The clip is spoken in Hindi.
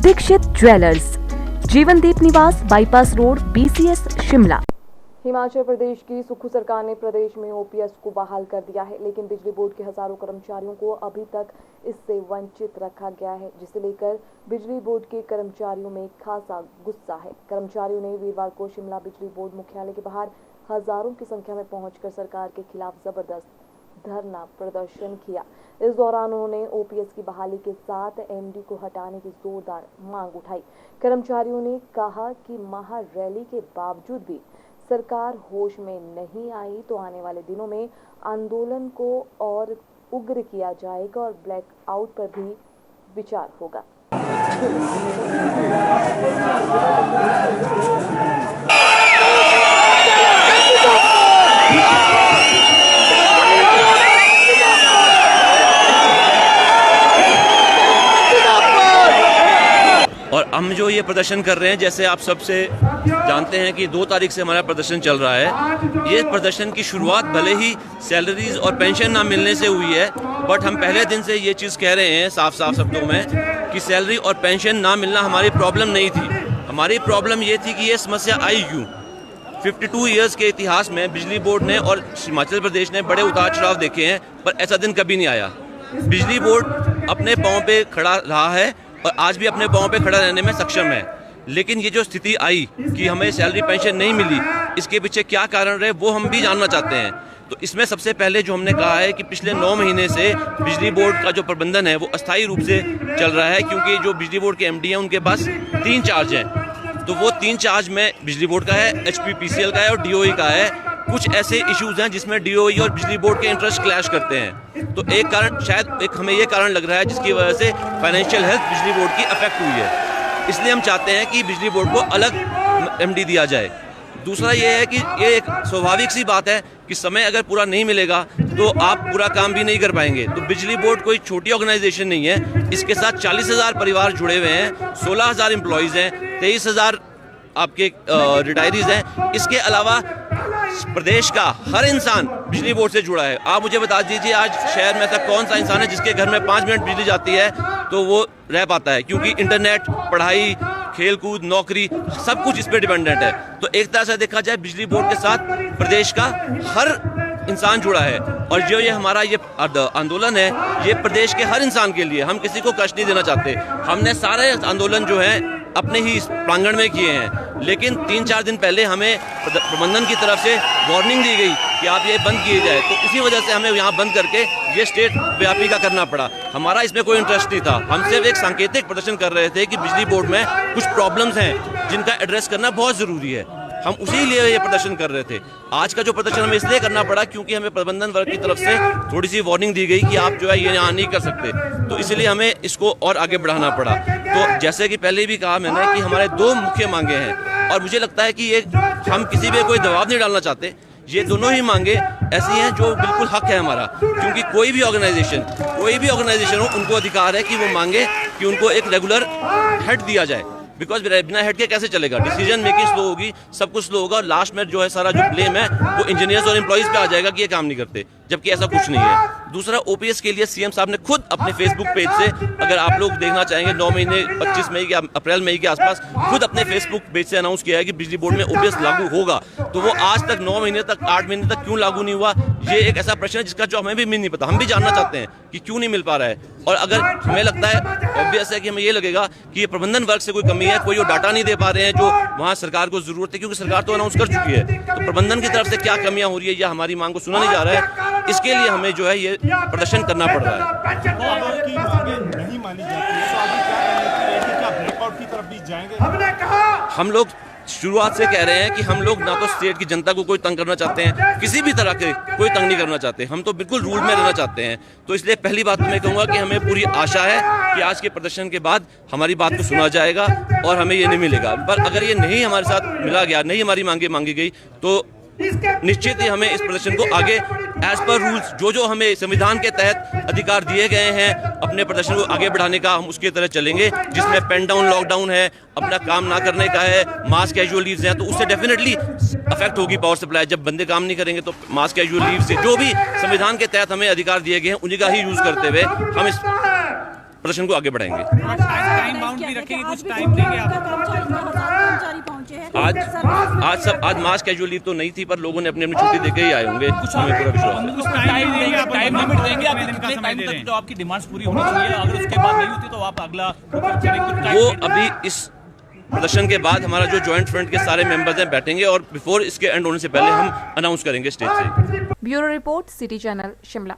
Dixit jewellers, Jeevandeep Niwas, bypass road, BCS Shimla. Himachal Pradesh की सुक्खू सरकार ने प्रदेश में OPS को बहाल कर दिया है, लेकिन बिजली बोर्ड के हजारों कर्मचारियों को अभी तक इससे वंचित रखा गया है, जिसे लेकर बिजली बोर्ड के कर्मचारियों में खासा गुस्सा है। कर्मचारियों ने वीरवार को शिमला बिजली बोर्ड मुख्यालय के बाहर हजारों की संख्या में पहुंचकर सरकार के खिलाफ जबरदस्त धरना प्रदर्शन किया। इस दौरान उन्होंने OPS की बहाली के साथ MD को हटाने की जोरदार मांग उठाई। कर्मचारियों ने कहा कि महा रैली के बावजूद भी सरकार होश में नहीं आई तो आने वाले दिनों में आंदोलन को और उग्र किया जाएगा और ब्लैक आउट पर भी विचार होगा। और हम जो ये प्रदर्शन कर रहे हैं, जैसे आप सबसे जानते हैं कि 2 तारीख से हमारा प्रदर्शन चल रहा है। ये प्रदर्शन की शुरुआत भले ही सैलरीज और पेंशन ना मिलने से हुई है, बट हम पहले दिन से ये चीज़ कह रहे हैं साफ साफ शब्दों में कि सैलरी और पेंशन ना मिलना हमारी प्रॉब्लम नहीं थी। हमारी प्रॉब्लम ये थी कि ये समस्या आई क्यों। 52 ईयर्स के इतिहास में बिजली बोर्ड ने और हिमाचल प्रदेश ने बड़े उतार चढ़ाव देखे हैं, पर ऐसा दिन कभी नहीं आया। बिजली बोर्ड अपने पाँव पे खड़ा रहा है और आज भी अपने पाँव पे खड़ा रहने में सक्षम है, लेकिन ये जो स्थिति आई कि हमें सैलरी पेंशन नहीं मिली, इसके पीछे क्या कारण रहे वो हम भी जानना चाहते हैं। तो इसमें सबसे पहले जो हमने कहा है कि पिछले 9 महीने से बिजली बोर्ड का जो प्रबंधन है वो अस्थायी रूप से चल रहा है, क्योंकि जो बिजली बोर्ड के MD हैं उनके पास 3 चार्ज हैं। तो वो 3 चार्ज में बिजली बोर्ड का है, HPPCL का है और DOE का है। कुछ ऐसे इश्यूज हैं जिसमें DOE और बिजली बोर्ड के इंटरेस्ट क्लैश करते हैं। तो एक कारण शायद हमें ये कारण लग रहा है जिसकी वजह से फाइनेंशियल हेल्थ बिजली बोर्ड की अफेक्ट हुई है। इसलिए हम चाहते हैं कि बिजली बोर्ड को अलग MD दिया जाए। दूसरा ये है कि ये एक स्वाभाविक सी बात है कि समय अगर पूरा नहीं मिलेगा तो आप पूरा काम भी नहीं कर पाएंगे। तो बिजली बोर्ड कोई छोटी ऑर्गेनाइजेशन नहीं है, इसके साथ 40,000 परिवार जुड़े हुए हैं, 16,000 एम्प्लॉयज़ हैं, 23,000 आपके रिटायरीज हैं। इसके अलावा प्रदेश का हर इंसान बिजली बोर्ड से जुड़ा है। आप मुझे बता दीजिए आज शहर में ऐसा कौन सा इंसान है जिसके घर में 5 मिनट बिजली जाती है तो वो रह पाता है, क्योंकि इंटरनेट, पढ़ाई, खेलकूद, नौकरी सब कुछ इस पर डिपेंडेंट है। तो एक तरह से देखा जाए बिजली बोर्ड के साथ प्रदेश का हर इंसान जुड़ा है, और जो ये हमारा ये आंदोलन है ये प्रदेश के हर इंसान के लिए, हम किसी को कष्ट नहीं देना चाहते। हमने सारे आंदोलन जो है अपने ही प्रांगण में किए हैं, लेकिन 3-4 दिन पहले हमें प्रबंधन की तरफ से वार्निंग दी गई कि आप ये बंद किए जाए, तो इसी वजह से हमें यहाँ बंद करके ये स्टेट व्यापी का करना पड़ा। हमारा इसमें कोई इंटरेस्ट नहीं था, हम सिर्फ एक सांकेतिक प्रदर्शन कर रहे थे कि बिजली बोर्ड में कुछ प्रॉब्लम्स हैं जिनका एड्रेस करना बहुत ज़रूरी है। हम उसी लिए ये प्रदर्शन कर रहे थे। आज का जो प्रदर्शन हमें इसलिए करना पड़ा क्योंकि हमें प्रबंधन वर्ग की तरफ से थोड़ी सी वार्निंग दी गई कि आप जो है ये यहाँ नहीं कर सकते, तो इसलिए हमें इसको और आगे बढ़ाना पड़ा। तो जैसे कि पहले भी कहा मैंने कि हमारे 2 मुख्य मांगे हैं, और मुझे लगता है कि ये हम किसी पे कोई दबाव नहीं डालना चाहते। ये दोनों ही मांगे ऐसी हैं जो बिल्कुल हक है हमारा, क्योंकि कोई भी ऑर्गेनाइजेशन हो उनको अधिकार है कि वो मांगे कि उनको एक रेगुलर हेड दिया जाए, बिकॉज बिना हेड के कैसे चलेगा। डिसीजन मेकिंग स्लो होगी, सब कुछ स्लो होगा, और लास्ट में जो है सारा जो ब्लेम है वो इंजीनियर्स और एम्प्लॉइज पे आ जाएगा कि ये काम नहीं करते, जबकि ऐसा कुछ नहीं है। दूसरा, OPS के लिए CM साहब ने खुद अपने फेसबुक पेज से, अगर आप लोग देखना चाहेंगे, 9 महीने 25 मई या अप्रैल मई के आसपास खुद अपने फेसबुक पेज से अनाउंस किया है कि बिजली बोर्ड में OPS लागू होगा। तो वो आज तक 9 महीने तक 8 महीने तक क्यों लागू नहीं हुआ, ये एक ऐसा प्रश्न है जिसका जो हमें भी नहीं पता। हम भी जानना चाहते हैं कि क्यों नहीं मिल पा रहा है, और अगर हमें लगता है, ऑब्वियस है कि हमें ये लगेगा कि ये प्रबंधन वर्ग से कोई कमी है, कोई वो डाटा नहीं दे पा रहे हैं जो वहाँ सरकार को जरूरत है, क्योंकि सरकार तो अनाउंस कर चुकी है। तो प्रबंधन की तरफ से क्या कमियां हो रही है या हमारी मांग को सुना नहीं जा रहा है, इसके लिए हमें जो है ये प्रदर्शन करना पड़ रहा है। हम लोग शुरुआत से कह रहे हैं कि हम लोग ना तो स्टेट की जनता को कोई तंग करना चाहते हैं, किसी भी तरह के कोई तंग नहीं करना चाहते, हम तो बिल्कुल रूल में रहना चाहते हैं। तो इसलिए पहली बात मैं कहूँगा कि हमें पूरी आशा है कि आज के प्रदर्शन के बाद हमारी बात को सुना जाएगा और हमें ये नहीं मिलेगा। पर अगर ये नहीं हमारे साथ मिला गया, नहीं हमारी मांगे मांगी गई, तो निश्चित ही हमें इस प्रदर्शन को आगे एज पर रूल्स जो हमें संविधान के तहत अधिकार दिए गए हैं अपने प्रदर्शन को आगे बढ़ाने का, हम उसके तरह चलेंगे, जिसमें पेन डाउन, लॉकडाउन है, अपना काम ना करने का है, मास कैजुअल लीव्स हैं, तो उससे डेफिनेटली अफेक्ट होगी पावर सप्लाई। जब बंदे काम नहीं करेंगे तो मास कैजुअल लीव से जो भी संविधान के तहत हमें अधिकार दिए गए हैं उन्हीं का ही यूज करते हुए हम इस प्रदर्शन को आगे बढ़ाएंगे। टाइम बाउंड भी रखेंगे, कुछ टाइम देंगे आप? आज मास कैजुअल लीव तो नहीं थी, पर लोगों ने अपनी अपनी छुट्टी देके ही आए होंगे, हमें पूरा विश्वास है। कुछ टाइम देंगे, आप टाइम लिमिट देंगे, आप कितने टाइम तक जो आपकी डिमांड्स पूरी होनी चाहिए, अगर उसके बाद नहीं होती तो आप अगला वो अभी इस प्रदर्शन के बाद हमारा जो जॉइंट फ्रंट के सारे मेंबर्स हैं बैठेंगे और बिफोर इसके एंड होने से पहले हम अनाउंस करेंगे स्टेज से। Bureau report, city channel, Shimla.